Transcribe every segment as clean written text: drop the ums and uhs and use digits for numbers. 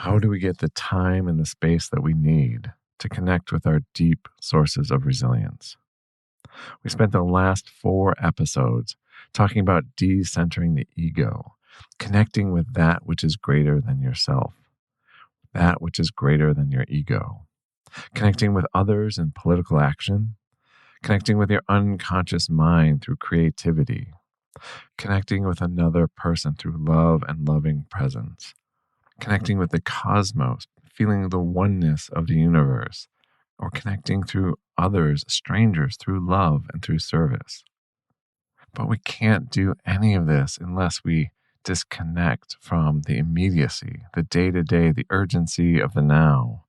How do we get the time and the space that we need to connect with our deep sources of resilience? We spent the last 4 episodes talking about decentering the ego, connecting with that which is greater than yourself, that which is greater than your ego, connecting with others in political action, connecting with your unconscious mind through creativity, connecting with another person through love and loving presence, connecting with the cosmos, feeling the oneness of the universe, or connecting through others, strangers, through love and through service. But we can't do any of this unless we disconnect from the immediacy, the day-to-day, the urgency of the now.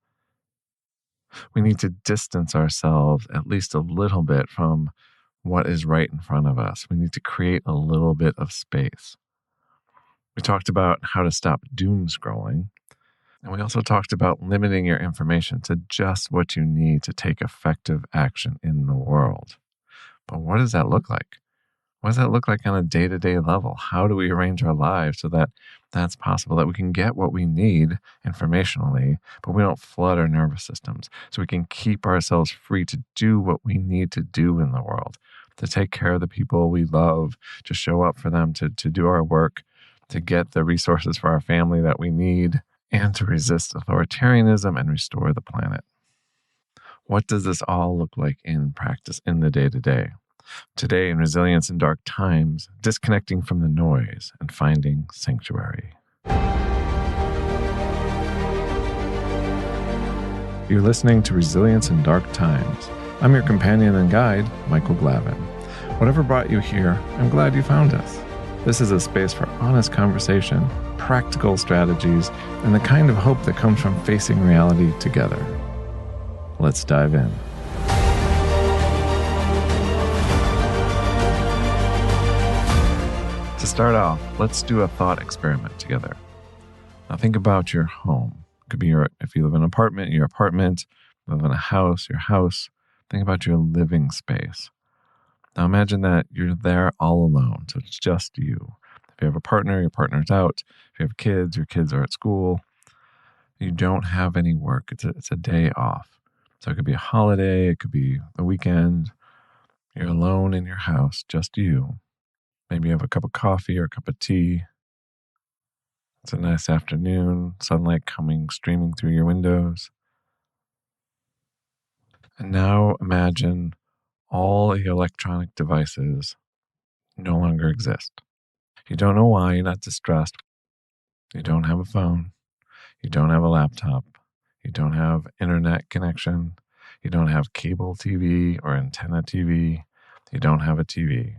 We need to distance ourselves at least a little bit from what is right in front of us. We need to create a little bit of space. We talked about how to stop doom scrolling. And we also talked about limiting your information to just what you need to take effective action in the world. But what does that look like? What does that look like on a day-to-day level? How do we arrange our lives so that that's possible, that we can get what we need informationally, but we don't flood our nervous systems, so we can keep ourselves free to do what we need to do in the world, to take care of the people we love, to show up for them, to do our work, to get the resources for our family that we need, and to resist authoritarianism and restore the planet. What does this all look like in practice in the day-to-day? Today in Resilience in Dark Times, disconnecting from the noise and finding sanctuary. You're listening to Resilience in Dark Times. I'm your companion and guide, Michael Glavin. Whatever brought you here, I'm glad you found us. This is a space for honest conversation, practical strategies, and the kind of hope that comes from facing reality together. Let's dive in. To start off, let's do a thought experiment together. Now think about your home. It could be if you live in an apartment, your apartment. If you live in a house, your house. Think about your living space. Now imagine that you're there all alone, so it's just you. If you have a partner, your partner's out. If you have kids, your kids are at school. You don't have any work. It's a day off. So it could be a holiday, it could be the weekend. You're alone in your house, just you. Maybe you have a cup of coffee or a cup of tea. It's a nice afternoon, sunlight streaming through your windows. And now imagine all your electronic devices no longer exist. You don't know why, you're not distressed. You don't have a phone. You don't have a laptop. You don't have internet connection. You don't have cable TV or antenna TV. You don't have a TV.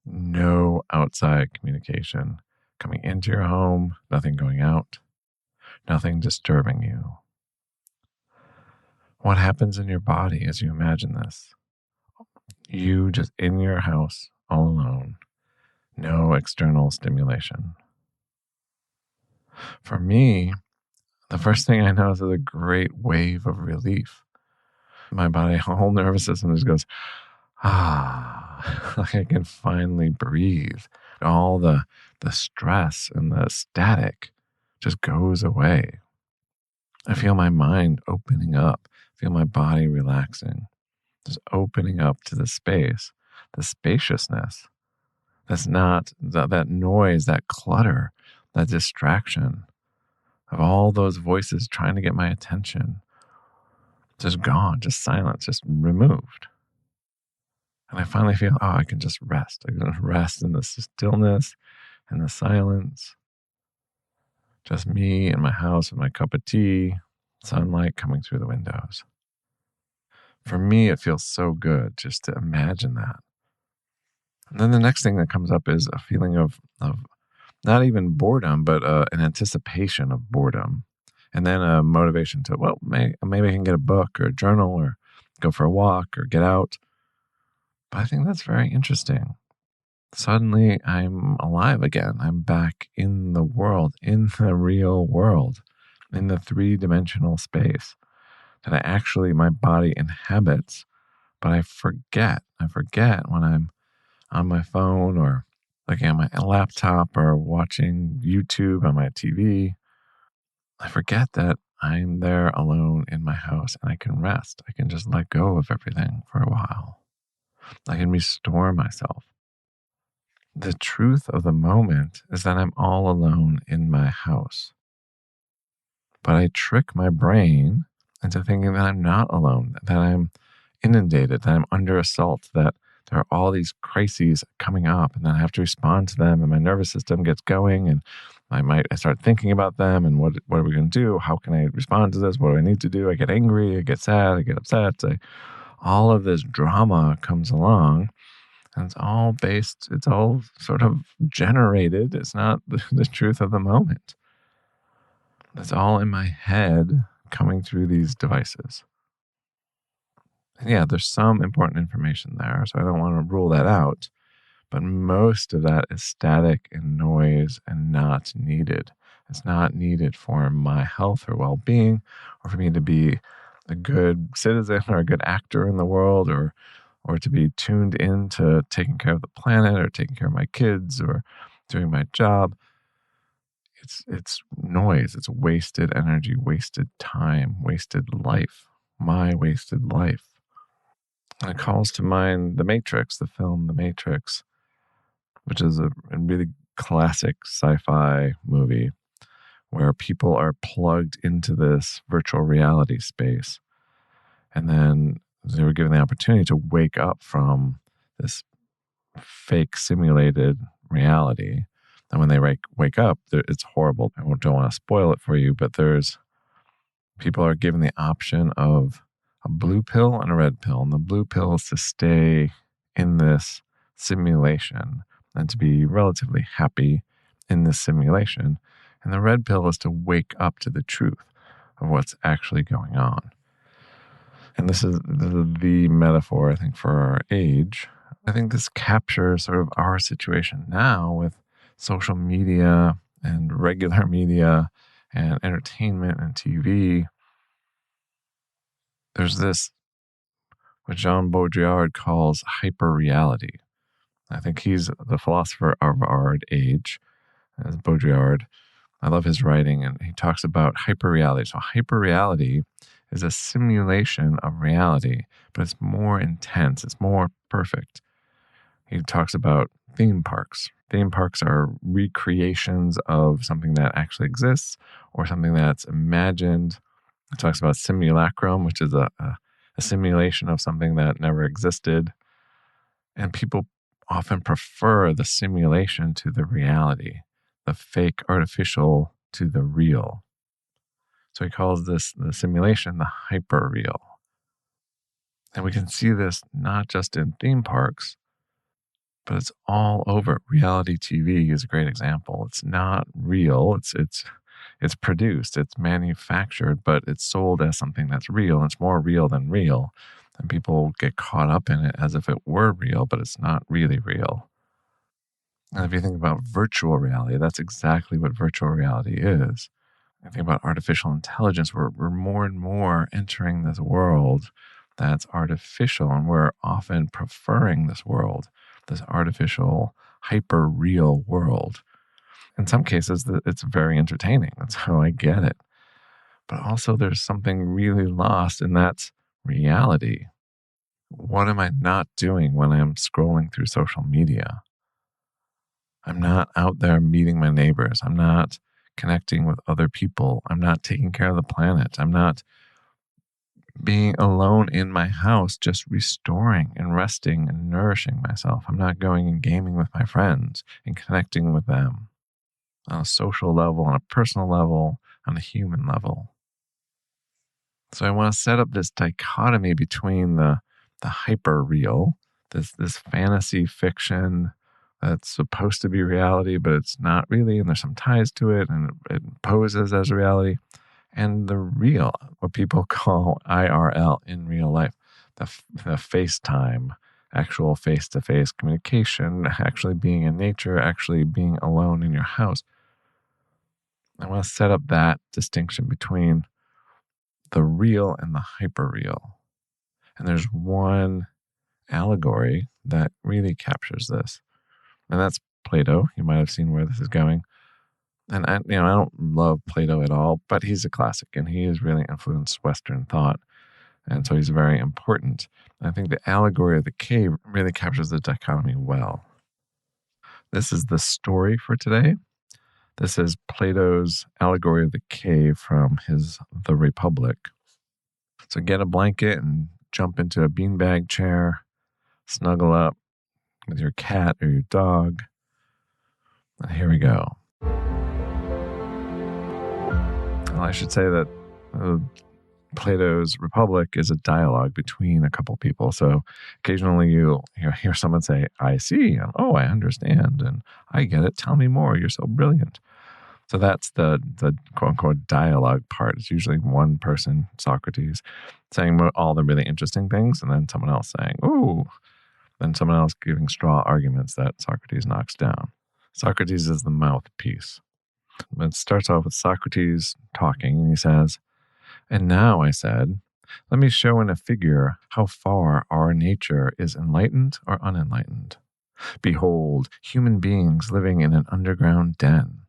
No outside communication coming into your home, nothing going out, nothing disturbing you. What happens in your body as you imagine this? You just in your house, all alone, no external stimulation. For me, the first thing I notice is a great wave of relief. My body, whole nervous system just goes, like I can finally breathe. All the stress and the static just goes away. I feel my mind opening up, feel my body relaxing, just opening up to the space, the spaciousness. That's not that noise, that clutter, that distraction of all those voices trying to get my attention. Just gone, just silence, just removed. And I finally feel, I can just rest. I can rest in the stillness and the silence. Just me in my house with my cup of tea, sunlight coming through the windows. For me, it feels so good just to imagine that. And then the next thing that comes up is a feeling of not even boredom, but an anticipation of boredom. And then a motivation to, maybe I can get a book or a journal or go for a walk or get out. But I think that's very interesting. Suddenly I'm alive again. I'm back in the world, in the real world, in the 3-dimensional space that my body inhabits, but I forget. I forget when I'm on my phone or looking at my laptop or watching YouTube on my TV. I forget that I'm there alone in my house and I can rest. I can just let go of everything for a while. I can restore myself. The truth of the moment is that I'm all alone in my house. But I trick my brain into thinking that I'm not alone, that I'm inundated, that I'm under assault, that there are all these crises coming up and then I have to respond to them and my nervous system gets going and I start thinking about them and what are we going to do? How can I respond to this? What do I need to do? I get angry, I get sad, I get upset. All of this drama comes along and it's all sort of generated. It's not the truth of the moment. It's all in my head coming through these devices. And yeah, there's some important information there, so I don't want to rule that out. But most of that is static and noise and not needed. It's not needed for my health or well-being, or for me to be a good citizen or a good actor in the world, or to be tuned into taking care of the planet or taking care of my kids or doing my job. It's noise. It's wasted energy, wasted time, wasted life, my wasted life. And it calls to mind The Matrix, the film The Matrix, which is a really classic sci-fi movie where people are plugged into this virtual reality space. And then they were given the opportunity to wake up from this fake simulated reality. And when they wake up, it's horrible. I don't want to spoil it for you, but people are given the option of a blue pill and a red pill. And the blue pill is to stay in this simulation and to be relatively happy in this simulation. And the red pill is to wake up to the truth of what's actually going on. And this is the metaphor, I think, for our age. I think this captures sort of our situation now with social media and regular media and entertainment and TV. There's this, what Jean Baudrillard calls hyperreality. I think he's the philosopher of our age, as Baudrillard. I love his writing, and he talks about hyperreality. So hyperreality is a simulation of reality, but it's more intense. It's more perfect. He talks about theme parks. Theme parks are recreations of something that actually exists or something that's imagined. He talks about simulacrum, which is a simulation of something that never existed. And people often prefer the simulation to the reality, the fake artificial to the real. So he calls this the simulation the hyperreal. And we can see this not just in theme parks, but it's all over. Reality TV is a great example. It's not real. It's produced, it's manufactured, but it's sold as something that's real. And it's more real than real. And people get caught up in it as if it were real, but it's not really real. And if you think about virtual reality, that's exactly what virtual reality is. I think about artificial intelligence. We're more and more entering this world that's artificial, and we're often preferring this world, this artificial, hyper real world. In some cases, it's very entertaining. That's how I get it. But also, there's something really lost, and that's reality. What am I not doing when I'm scrolling through social media? I'm not out there meeting my neighbors. I'm not connecting with other people. I'm not taking care of the planet. I'm not being alone in my house, just restoring and resting and nourishing myself. I'm not going and gaming with my friends and connecting with them on a social level, on a personal level, on a human level. So I want to set up this dichotomy between the hyper real, this fantasy fiction that's supposed to be reality, but it's not really, and there's some ties to it, and it poses as reality, and the real, what people call IRL, in real life, the FaceTime, actual face-to-face communication, actually being in nature, actually being alone in your house. I want to set up that distinction between the real and the hyperreal. And there's one allegory that really captures this, and that's Plato. You might have seen where this is going. And I don't love Plato at all, but he's a classic and he has really influenced Western thought. And so he's very important. I think the allegory of the cave really captures the dichotomy well. This is the story for today. This is Plato's allegory of the cave from his The Republic. So get a blanket and jump into a beanbag chair, snuggle up with your cat or your dog. And here we go. Well, I should say that Plato's Republic is a dialogue between a couple people. So occasionally you'll hear someone say, I see, and oh, I understand, and I get it. Tell me more. You're so brilliant. So that's the quote-unquote dialogue part. It's usually one person, Socrates, saying all the really interesting things, and then someone else saying, ooh, then someone else giving straw arguments that Socrates knocks down. Socrates is the mouthpiece. It starts off with Socrates talking, and he says, and now, I said, let me show in a figure how far our nature is enlightened or unenlightened. Behold, human beings living in an underground den,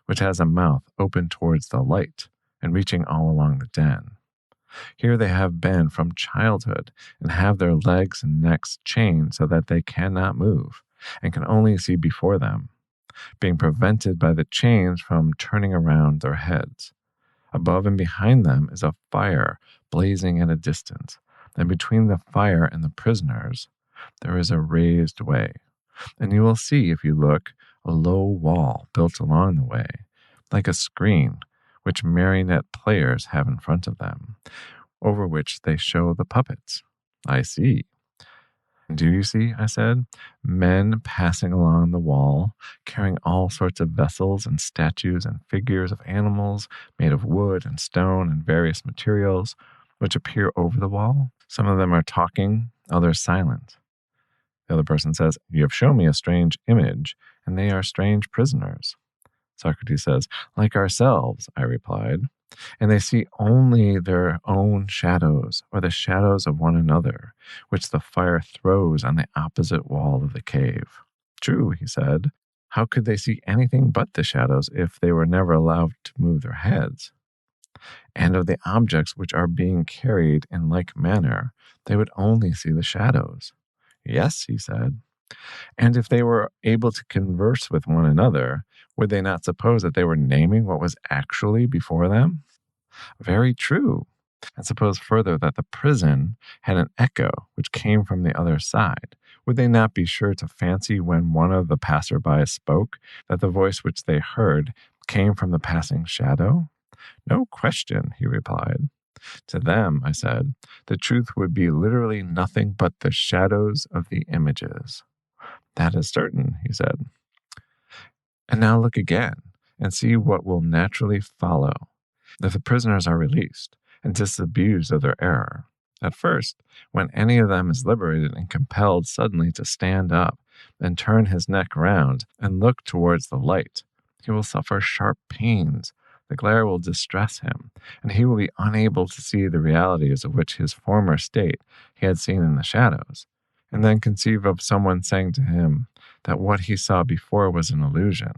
which has a mouth open towards the light and reaching all along the den. Here they have been from childhood and have their legs and necks chained so that they cannot move and can only see before them, being prevented by the chains from turning around their heads. Above and behind them is a fire blazing at a distance, and between the fire and the prisoners there is a raised way. And you will see, if you look, a low wall built along the way, like a screen which marionette players have in front of them, over which they show the puppets. I see. Do you see, I said, men passing along the wall, carrying all sorts of vessels and statues and figures of animals made of wood and stone and various materials, which appear over the wall? Some of them are talking, others silent. The other person says, you have shown me a strange image, and they are strange prisoners. Socrates says, like ourselves, I replied, and they see only their own shadows or the shadows of one another, which the fire throws on the opposite wall of the cave. True, he said. How could they see anything but the shadows if they were never allowed to move their heads? And of the objects which are being carried in like manner, they would only see the shadows. Yes, he said. And if they were able to converse with one another, would they not suppose that they were naming what was actually before them? Very true. And suppose further that the prison had an echo which came from the other side. Would they not be sure to fancy when one of the passersby spoke that the voice which they heard came from the passing shadow? No question, he replied. To them, I said, the truth would be literally nothing but the shadows of the images. That is certain, he said. And now look again and see what will naturally follow if the prisoners are released and disabused of their error. At first, when any of them is liberated and compelled suddenly to stand up and turn his neck round and look towards the light, he will suffer sharp pains. The glare will distress him, and he will be unable to see the realities of which his former state he had seen in the shadows, and then conceive of someone saying to him that what he saw before was an illusion,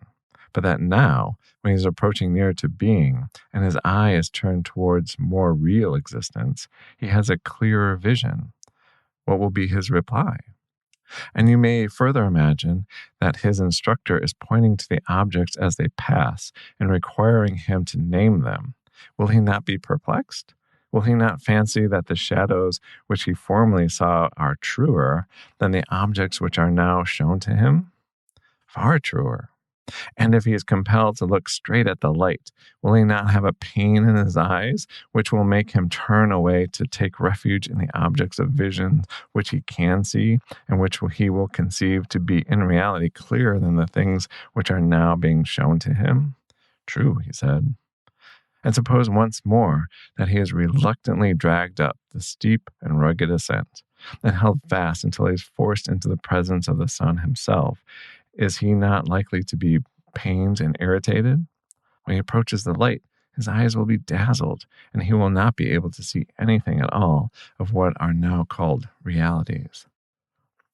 but that now, when he is approaching nearer to being, and his eye is turned towards more real existence, he has a clearer vision. What will be his reply? And you may further imagine that his instructor is pointing to the objects as they pass and requiring him to name them. Will he not be perplexed? Will he not fancy that the shadows which he formerly saw are truer than the objects which are now shown to him? Far truer. And if he is compelled to look straight at the light, will he not have a pain in his eyes, which will make him turn away to take refuge in the objects of vision which he can see, and which he will conceive to be in reality clearer than the things which are now being shown to him? True, he said. And suppose once more that he is reluctantly dragged up the steep and rugged ascent, and held fast until he is forced into the presence of the sun himself. Is he not likely to be pained and irritated? When he approaches the light, his eyes will be dazzled, and he will not be able to see anything at all of what are now called realities.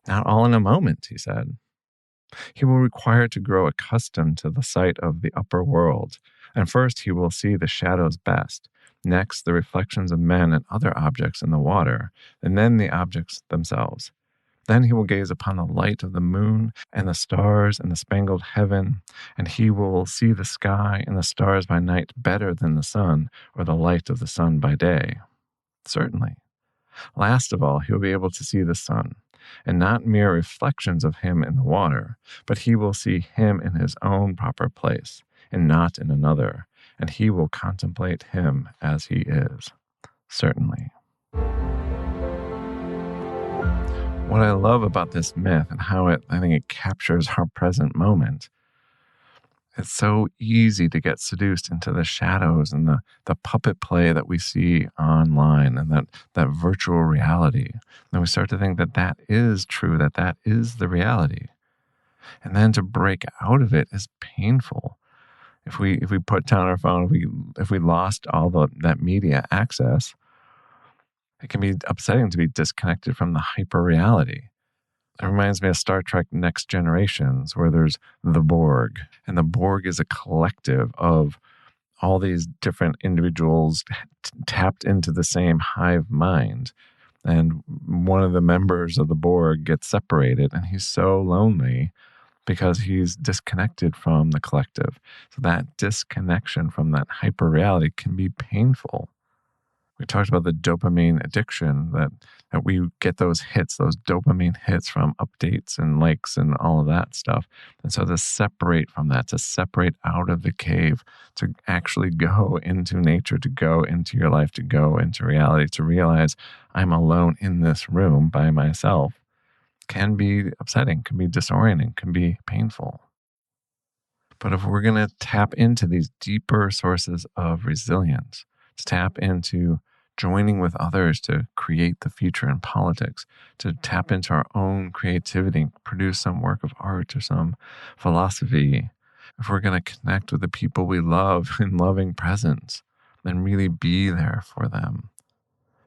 Not all in a moment, he said. He will require to grow accustomed to the sight of the upper world, and first he will see the shadows best, next the reflections of men and other objects in the water, and then the objects themselves. Then he will gaze upon the light of the moon and the stars and the spangled heaven, and he will see the sky and the stars by night better than the sun or the light of the sun by day. Certainly. Last of all, he will be able to see the sun, and not mere reflections of him in the water, but he will see him in his own proper place, and not in another, and he will contemplate him as he is. Certainly. What I love about this myth and how I think it captures our present moment, it's so easy to get seduced into the shadows and the puppet play that we see online and that virtual reality. And we start to think that that is true, that is the reality. And then to break out of it is painful. If we put down our phone, if we lost all that media access, it can be upsetting to be disconnected from the hyperreality. It reminds me of Star Trek Next Generations, where there's the Borg. And the Borg is a collective of all these different individuals tapped into the same hive mind. And one of the members of the Borg gets separated, and he's so lonely because he's disconnected from the collective. So that disconnection from that hyperreality can be painful. We talked about the dopamine addiction, that we get those hits, those dopamine hits from updates and likes and all of that stuff. And so to separate from that, to separate out of the cave, to actually go into nature, to go into your life, to go into reality, to realize I'm alone in this room by myself, can be upsetting, can be disorienting, can be painful. But if we're going to tap into these deeper sources of resilience, to tap into joining with others to create the future in politics, to tap into our own creativity, produce some work of art or some philosophy, if we're going to connect with the people we love in loving presence, then really be there for them.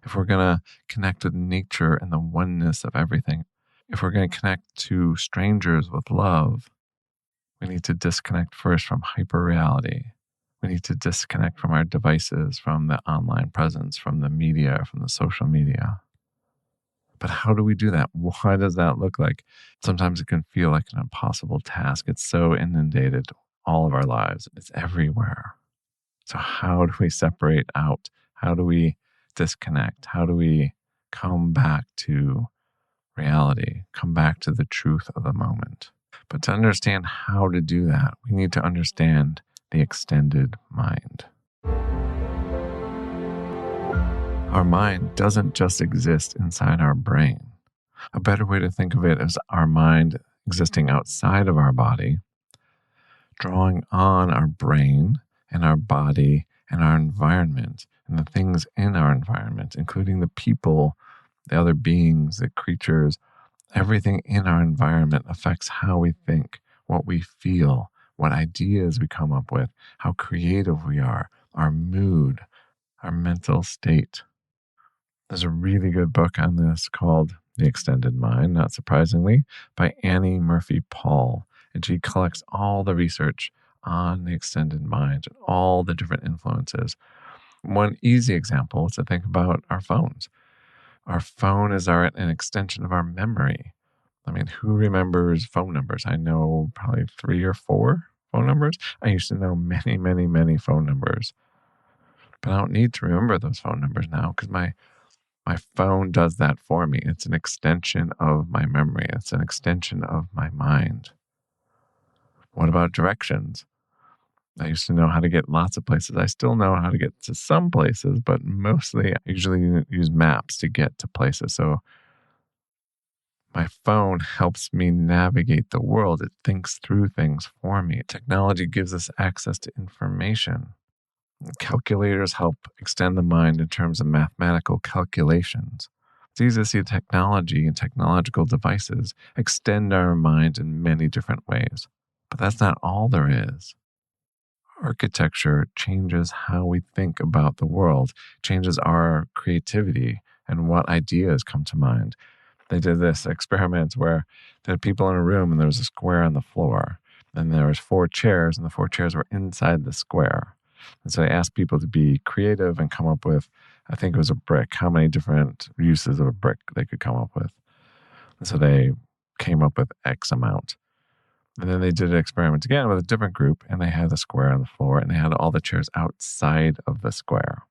If we're going to connect with nature and the oneness of everything, if we're going to connect to strangers with love, we need to disconnect first from hyperreality. We need to disconnect from our devices, from the online presence, from the media, from the social media. But how do we do that? What does that look like? Sometimes it can feel like an impossible task. It's so inundated all of our lives. It's everywhere. So how do we separate out? How do we disconnect? How do we come back to reality, come back to the truth of the moment? But to understand how to do that, we need to understand the extended mind. Our mind doesn't just exist inside our brain. A better way to think of it is our mind existing outside of our body, drawing on our brain and our body and our environment and the things in our environment, including the people, the other beings, the creatures. Everything in our environment affects how we think, what we feel, what ideas we come up with, how creative we are, our mood, our mental state. There's a really good book on this called The Extended Mind, not surprisingly, by Annie Murphy Paul. And she collects all the research on the extended mind and all the different influences. One easy example is to think about our phones. Our phone is an extension of our memory. I mean, who remembers phone numbers? I know probably 3 or 4 phone numbers. I used to know many, many, many phone numbers. But I don't need to remember those phone numbers now because my phone does that for me. It's an extension of my memory. It's an extension of my mind. What about directions? I used to know how to get lots of places. I still know how to get to some places, but mostly I usually use maps to get to places. So my phone helps me navigate the world. It thinks through things for me. Technology gives us access to information. Calculators help extend the mind in terms of mathematical calculations. It's easy to see technology and technological devices extend our mind in many different ways. But that's not all there is. Architecture changes how we think about the world, changes our creativity and what ideas come to mind. They did this experiment where they had people in a room and there was a square on the floor. And there was 4 chairs, and the 4 chairs were inside the square. And so they asked people to be creative and come up with, I think it was a brick, how many different uses of a brick they could come up with. And so they came up with X amount. And then they did an experiment again with a different group, and they had the square on the floor, and they had all the chairs outside of the square.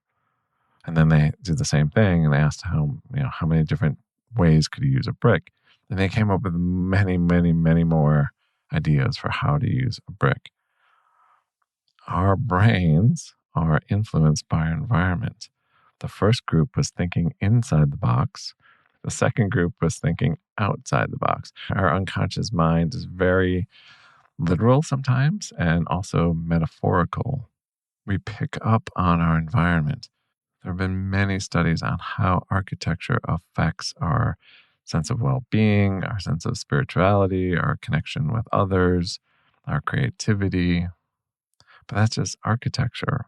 And then they did the same thing, and they asked how many different ways could you use a brick. And they came up with many, many, many more ideas for how to use a brick. Our brains are influenced by our environment. The first group was thinking inside the box. The second group was thinking outside the box. Our unconscious mind is very literal sometimes and also metaphorical. We pick up on our environment. There have been many studies on how architecture affects our sense of well-being, our sense of spirituality, our connection with others, our creativity. But that's just architecture.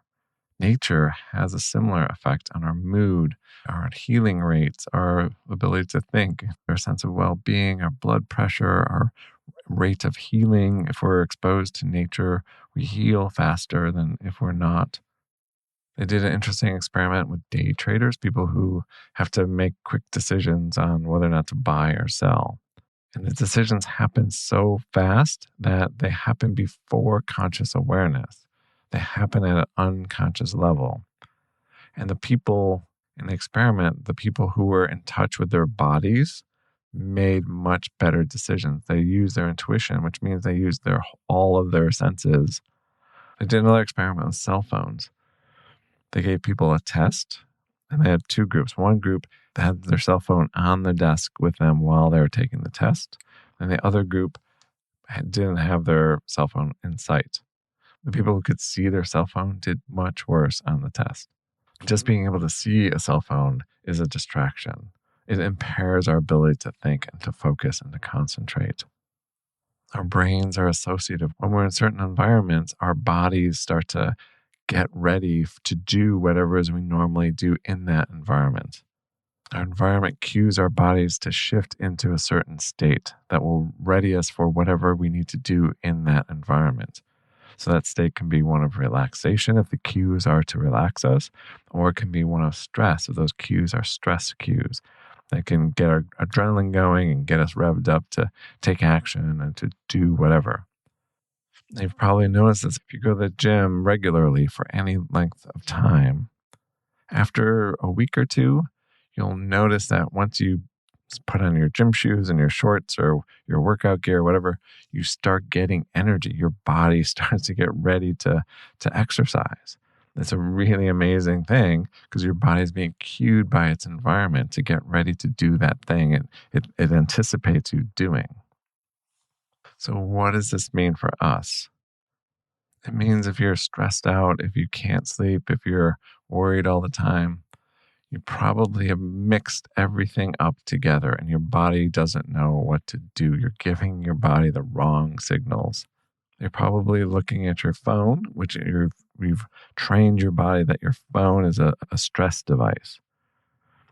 Nature has a similar effect on our mood, our healing rates, our ability to think, our sense of well-being, our blood pressure, our rate of healing. If we're exposed to nature, we heal faster than if we're not. They did an interesting experiment with day traders, people who have to make quick decisions on whether or not to buy or sell. And the decisions happen so fast that they happen before conscious awareness. They happen at an unconscious level. And the people in the experiment, the people who were in touch with their bodies, made much better decisions. They used their intuition, which means they used all of their senses. They did another experiment with cell phones. They gave people a test, and they had 2 groups. One group that had their cell phone on the desk with them while they were taking the test, and the other group didn't have their cell phone in sight. The people who could see their cell phone did much worse on the test. Just being able to see a cell phone is a distraction. It impairs our ability to think and to focus and to concentrate. Our brains are associative. When we're in certain environments, our bodies start to get ready to do whatever it is we normally do in that environment. Our environment cues our bodies to shift into a certain state that will ready us for whatever we need to do in that environment. So that state can be one of relaxation if the cues are to relax us, or it can be one of stress if those cues are stress cues. That can get our adrenaline going and get us revved up to take action and to do whatever. You've probably noticed this if you go to the gym regularly for any length of time. After a week or 2, you'll notice that once you put on your gym shoes and your shorts or your workout gear, whatever, you start getting energy. Your body starts to get ready to exercise. It's a really amazing thing because your body is being cued by its environment to get ready to do that thing, and it anticipates you doing. So what does this mean for us? It means if you're stressed out, if you can't sleep, if you're worried all the time, you probably have mixed everything up together and your body doesn't know what to do. You're giving your body the wrong signals. You're probably looking at your phone, which you've trained your body that your phone is a stress device,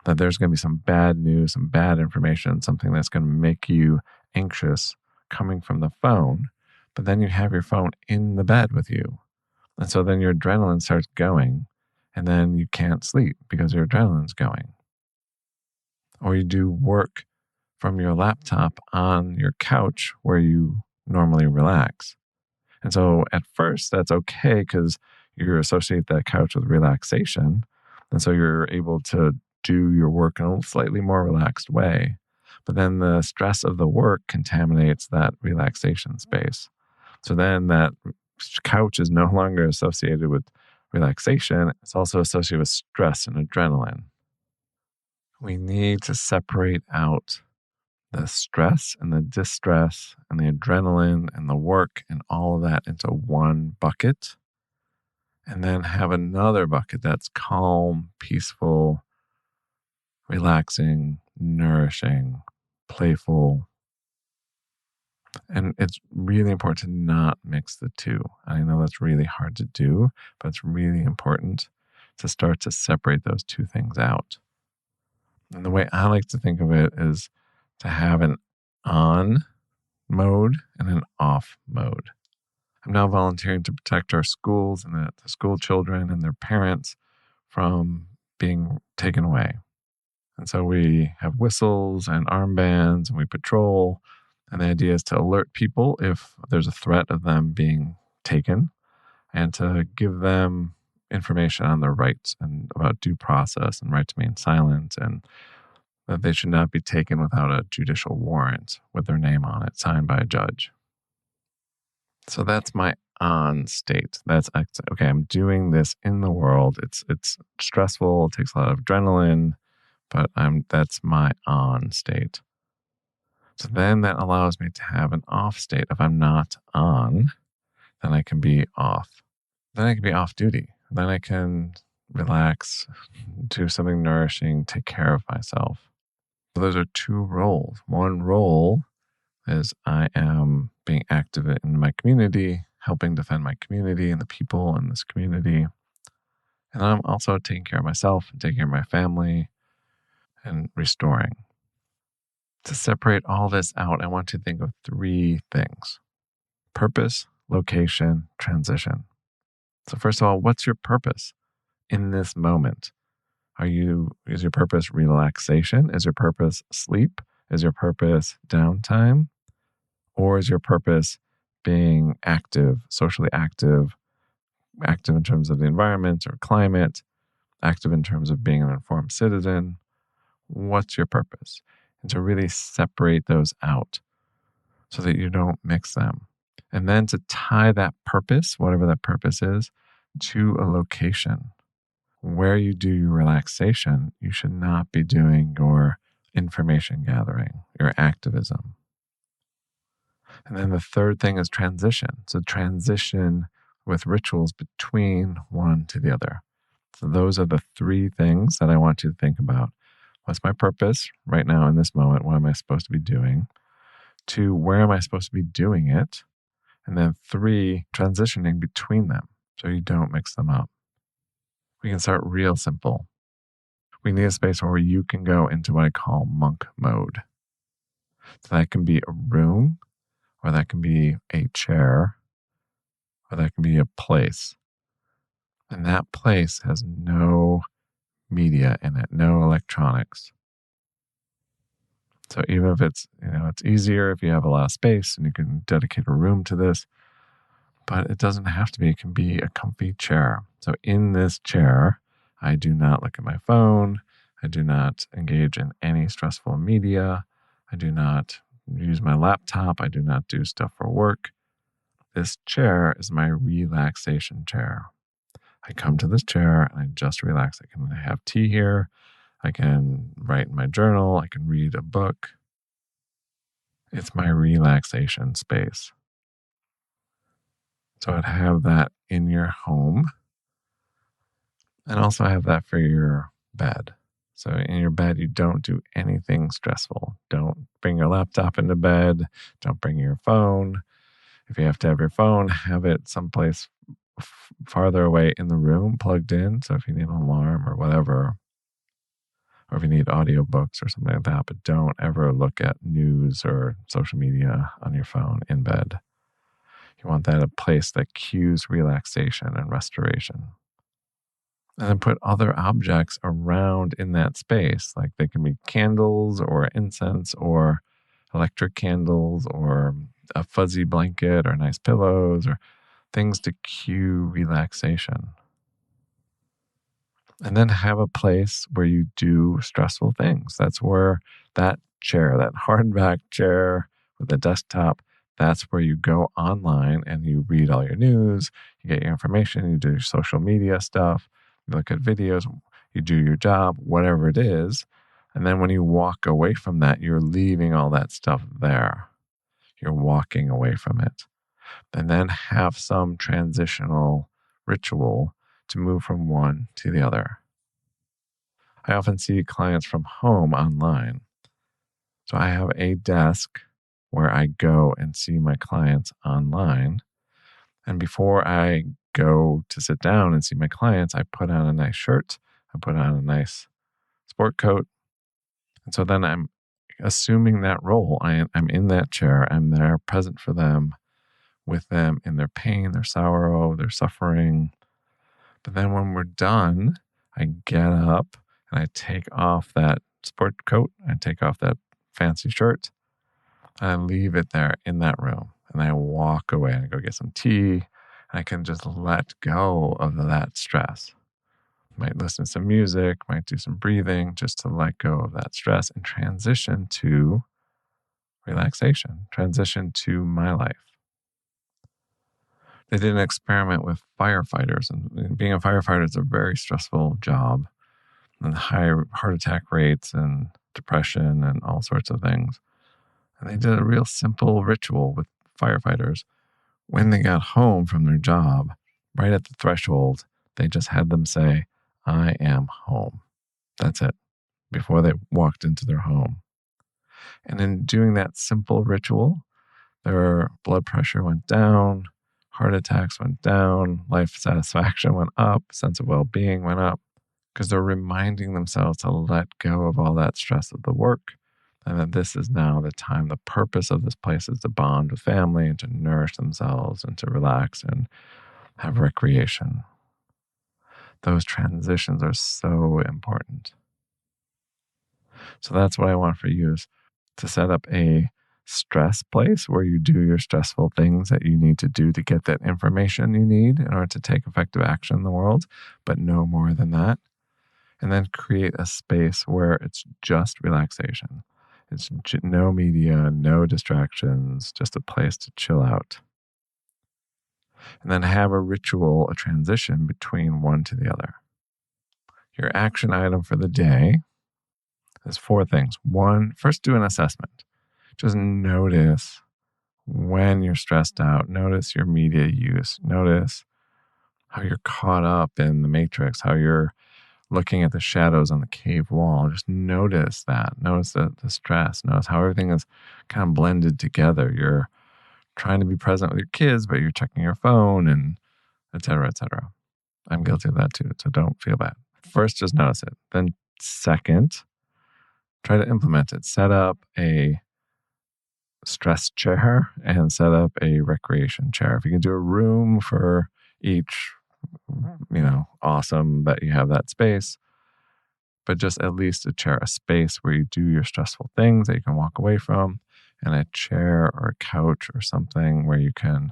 that there's going to be some bad news, some bad information, something that's going to make you anxious coming from the phone. But then you have your phone in the bed with you. And so then your adrenaline starts going, and then you can't sleep because your adrenaline's going. Or you do work from your laptop on your couch where you normally relax. And so at first that's okay because you associate that couch with relaxation. And so you're able to do your work in a slightly more relaxed way. But then the stress of the work contaminates that relaxation space. So then that couch is no longer associated with relaxation. It's also associated with stress and adrenaline. We need to separate out the stress and the distress and the adrenaline and the work and all of that into one bucket, and then have another bucket that's calm, peaceful, relaxing, nourishing, playful. And it's really important to not mix the two. I know that's really hard to do, but it's really important to start to separate those two things out. And the way I like to think of it is to have an on mode and an off mode. I'm now volunteering to protect our schools and the school children and their parents from being taken away. And so we have whistles and armbands and we patrol. And the idea is to alert people if there's a threat of them being taken and to give them information on their rights and about due process and right to remain silent, and that they should not be taken without a judicial warrant with their name on it, signed by a judge. So that's my on state. That's okay. I'm doing this in the world. It's stressful. It takes a lot of adrenaline, but that's my on state. So then that allows me to have an off state. If I'm not on, then I can be off. Then I can be off duty. Then I can relax, do something nourishing, take care of myself. So those are two roles. One role is I am being active in my community, helping defend my community and the people in this community. And I'm also taking care of myself and taking care of my family and restoring. To separate all this out, I want to think of three things: purpose, location, transition. So first of all, what's your purpose in this moment? Is your purpose relaxation? Is your purpose sleep? Is your purpose downtime? Or is your purpose being active, socially active in terms of the environment or climate, active in terms of being an informed citizen? What's your purpose? And to really separate those out so that you don't mix them. And then to tie that purpose, whatever that purpose is, to a location. Where you do your relaxation, you should not be doing your information gathering, your activism. And then the third thing is transition. So transition with rituals between one to the other. So those are the three things that I want you to think about. What's my purpose right now in this moment? What am I supposed to be doing? 2, where am I supposed to be doing it? And then 3, transitioning between them so you don't mix them up. We can start real simple. We need a space where you can go into what I call monk mode. So that can be a room, or that can be a chair, or that can be a place. And that place has no media in it, no electronics. So even if it's easier if you have a lot of space and you can dedicate a room to this, but it doesn't have to be. It can be a comfy chair. So in this chair, I do not look at my phone. I do not engage in any stressful media. I do not use my laptop. I do not do stuff for work. This chair is my relaxation chair. I come to this chair and I just relax. I can have tea here. I can write in my journal. I can read a book. It's my relaxation space. So I'd have that in your home, and also have that for your bed. So in your bed, you don't do anything stressful. Don't bring your laptop into bed. Don't bring your phone. If you have to have your phone, have it someplace farther away in the room, plugged in. So if you need an alarm or whatever, or if you need audiobooks or something like that, but don't ever look at news or social media on your phone in bed. You want that a place that cues relaxation and restoration. And then put other objects around in that space, like they can be candles or incense or electric candles or a fuzzy blanket or nice pillows or things to cue relaxation. And then have a place where you do stressful things. That's where that chair, that hardback chair with a desktop, that's where you go online and you read all your news, you get your information, you do your social media stuff, you look at videos, you do your job, whatever it is. And then when you walk away from that, you're leaving all that stuff there. You're walking away from it. And then have some transitional ritual to move from one to the other. I often see clients from home online. So I have a desk where I go and see my clients online. And before I go to sit down and see my clients, I put on a nice shirt. I put on a nice sport coat. And so then I'm assuming that role. I'm in that chair. I'm there present for them, with them in their pain, their sorrow, their suffering. But then when we're done, I get up and I take off that sport coat. I take off that fancy shirt. And I leave it there in that room. And I walk away and I go get some tea. And I can just let go of that stress. Might listen to some music, might do some breathing just to let go of that stress and transition to relaxation, transition to my life. They did an experiment with firefighters, and being a firefighter is a very stressful job, and high heart attack rates and depression and all sorts of things. And they did a real simple ritual with firefighters. When they got home from their job, right at the threshold, they just had them say, "I am home." That's it, before they walked into their home. And in doing that simple ritual, their blood pressure went down, heart attacks went down, life satisfaction went up, sense of well-being went up, because they're reminding themselves to let go of all that stress of the work, and that this is now the time. The purpose of this place is to bond with family and to nourish themselves and to relax and have recreation. Those transitions are so important. So that's what I want for you, is to set up a stress place where you do your stressful things that you need to do to get that information you need in order to take effective action in the world, but no more than that. And then create a space where it's just relaxation. It's no media, no distractions, just a place to chill out. And then have a ritual, a transition between one to the other. Your action item for the day is 4 things. 1, first do an assessment. Just notice when you're stressed out. Notice your media use. Notice how you're caught up in the matrix, how you're looking at the shadows on the cave wall. Just notice that. Notice the stress. Notice how everything is kind of blended together. You're trying to be present with your kids, but you're checking your phone, and et cetera, et cetera. I'm guilty of that too, so don't feel bad. First, just notice it. Then second, try to implement it. Set up a stress chair and set up a recreation chair. If you can do a room for each, awesome that you have that space, but just at least a chair, a space where you do your stressful things that you can walk away from, and a chair or a couch or something where you can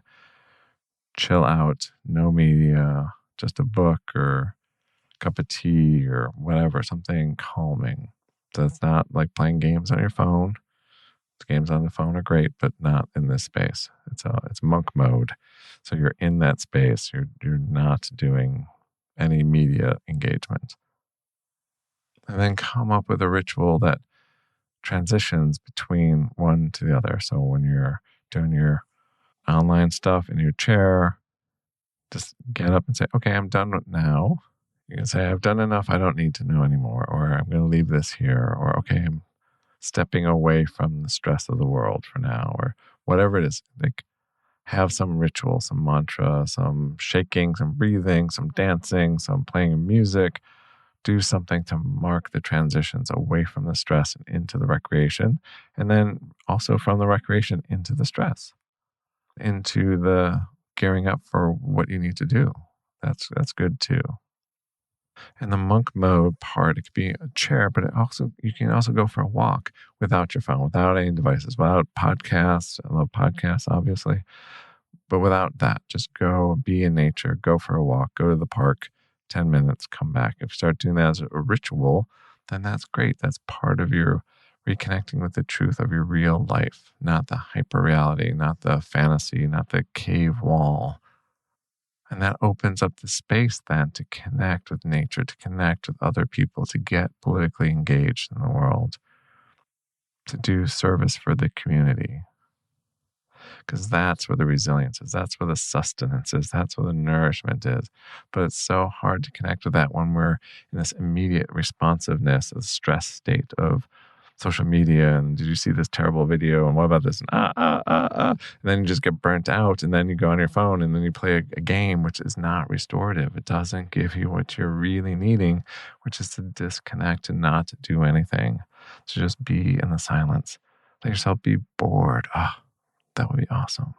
chill out, no media, just a book or a cup of tea or whatever, something calming. So it's not like playing games on your phone. Games on the phone are great, but not in this space. It's monk mode. So you're in that space. You're not doing any media engagement. And then come up with a ritual that transitions between one to the other. So when you're doing your online stuff in your chair, just get up and say, "Okay, I'm done now." You can say, "I've done enough. I don't need to know anymore." Or, "I'm going to leave this here." Or, "Okay, I'm stepping away from the stress of the world for now," or whatever it is. Like, have some ritual, some mantra, some shaking, some breathing, some dancing, some playing music. Do something to mark the transitions away from the stress and into the recreation. And then also from the recreation into the stress, into the gearing up for what you need to do. That's good too. And the monk mode part, it could be a chair, but you can also go for a walk without your phone, without any devices, without podcasts. I love podcasts, obviously, but without that, just go be in nature, go for a walk, go to the park, 10 minutes, come back. If you start doing that as a ritual, then that's great. That's part of your reconnecting with the truth of your real life, not the hyperreality, not the fantasy, not the cave wall. And that opens up the space then to connect with nature, to connect with other people, to get politically engaged in the world, to do service for the community. Because that's where the resilience is. That's where the sustenance is. That's where the nourishment is. But it's so hard to connect with that when we're in this immediate responsiveness, the stress state of social media. And did you see this terrible video? And what about this? And And then you just get burnt out. And then you go on your phone and then you play a game, which is not restorative. It doesn't give you what you're really needing, which is to disconnect and not to do anything. to just be in the silence. Let yourself be bored. That would be awesome.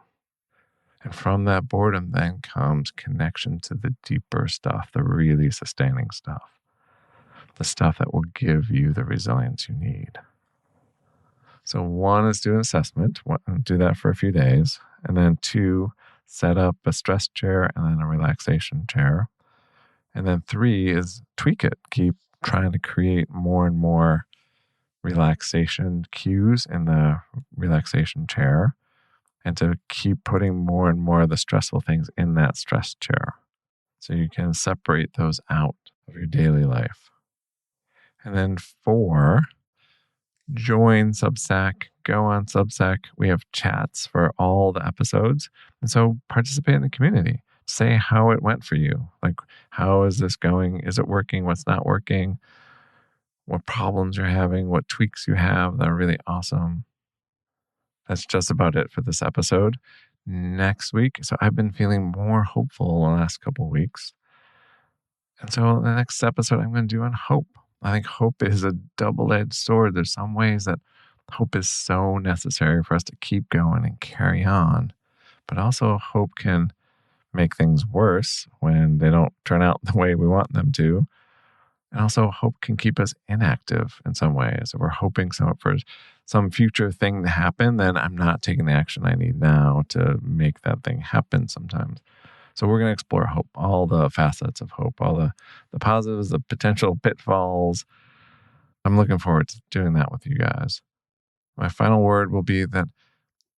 And from that boredom then comes connection to the deeper stuff, the really sustaining stuff, the stuff that will give you the resilience you need. So 1 is do an assessment, do that for a few days. And then 2, set up a stress chair and then a relaxation chair. And then 3 is tweak it. Keep trying to create more and more relaxation cues in the relaxation chair, and to keep putting more and more of the stressful things in that stress chair so you can separate those out of your daily life. And then 4, join Substack, go on Substack. We have chats for all the episodes. And so participate in the community. Say how it went for you. Like, how is this going? Is it working? What's not working? What problems you're having? What tweaks you have that are really awesome? That's just about it for this episode. Next week, so I've been feeling more hopeful the last couple of weeks. And so the next episode I'm going to do on hope. I think hope is a double-edged sword. There's some ways that hope is so necessary for us to keep going and carry on. But also hope can make things worse when they don't turn out the way we want them to. And also hope can keep us inactive in some ways. If we're hoping for some future thing to happen, then I'm not taking the action I need now to make that thing happen sometimes. So we're going to explore hope, all the facets of hope, all the positives, the potential pitfalls. I'm looking forward to doing that with you guys. My final word will be that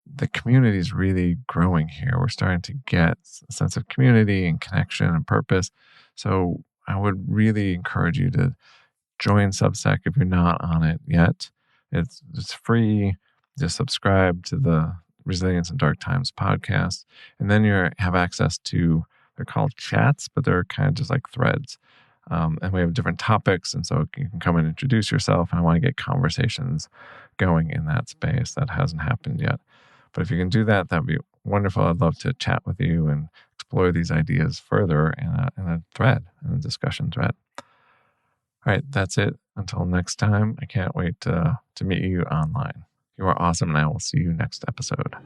the community is really growing here. We're starting to get a sense of community and connection and purpose. So I would really encourage you to join Substack if you're not on it yet. It's free. Just subscribe to the Resilience in Dark Times podcast. And then you have access to, they're called chats, but they're kind of just like threads. And we have different topics. And so you can come and introduce yourself. And I want to get conversations going in that space. That hasn't happened yet. But if you can do that, that'd be wonderful. I'd love to chat with you and explore these ideas further in a thread, in a discussion thread. All right, that's it. Until next time, I can't wait to meet you online. You are awesome, and I will see you next episode.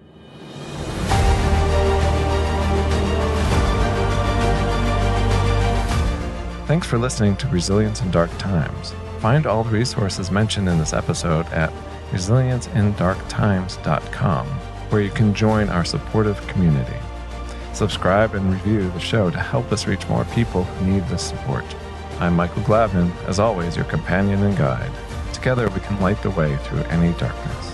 Thanks for listening to Resilience in Dark Times. Find all the resources mentioned in this episode at resiliencindarktimes.com, where you can join our supportive community. Subscribe and review the show to help us reach more people who need this support. I'm Michael Glavin, as always, your companion and guide. Together we can light the way through any darkness.